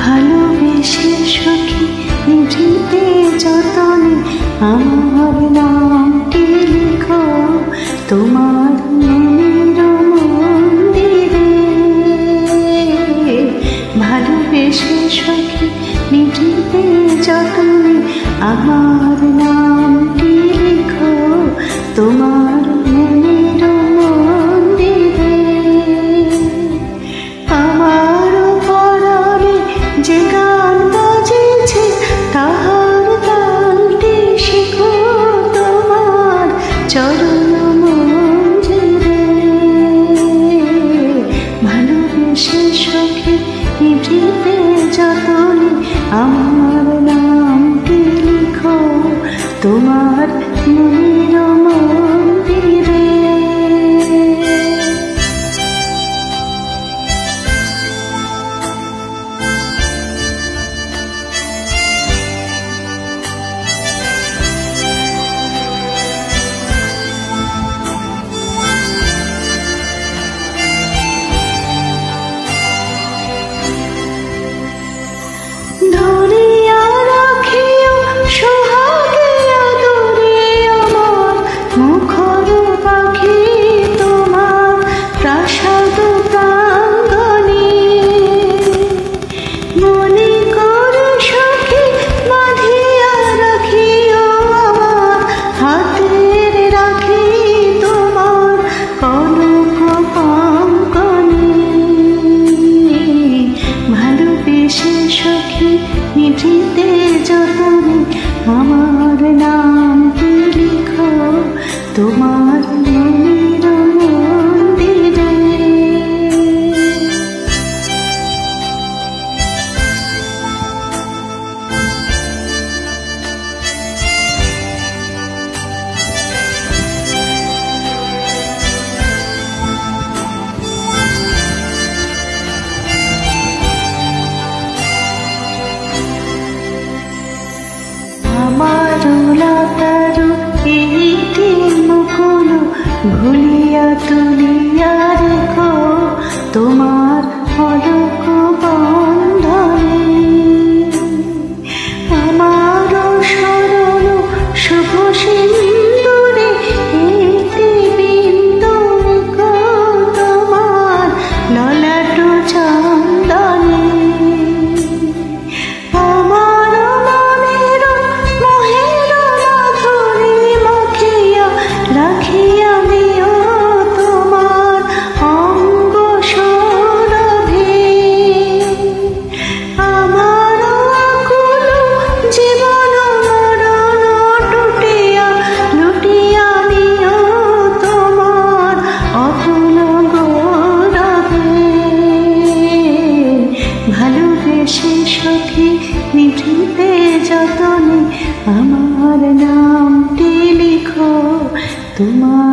ভালোবেসে সখী নিভৃতে যতনে আমার নামটি লিখো তোমার মনের মন্দিরে। ভালোবেসে সখী নিভৃতে যতনে আমার নামটি লিখো তোমার মনের মন্দিরে। আমার পরাণে যে গান বাজেছে তাহার তালটি শিখো তোমার চরণ মঞ্জিরে। ভালোবেসে সখী নিভৃতে যতনে আমার নামটি লিখো তোমার মনের মন্দিরে। ধরিয়া রাখিও সোহাগে আদরে আমার মুখর পাখি তোমার প্রাসাদ প্রাঙ্গণে। মনে করে সখী বাঁধিয়া রাখিও আমার হাতের রাখি তোমার কনক কঙ্কণে। ভালোবেসে সখী নিভৃতে যতনে আমার নামটি লিখো তোমার মনের মন্দিরে। আমার লতারু এইটি মুকুল ভুলিয়া তুলিয়া রেখো তোমার পলক বন্ধনে। আমার শরণ শুভ সিন্দুরে একটি বিন্দু রেখো তোমার ললাট চন্দনে। আমার মনের মোহের মাধুরী মাখিয়া রাখিয়া দিও তোমার অঙ্গ সৌরভে। আমার আকুল জীবন মরণ টুটিয়া লুটিয়া নিও তোমার অতুল গৌরবে। ভালোবেসে সখী নিভৃতে যতনে আমার নামটি লিখো তোমার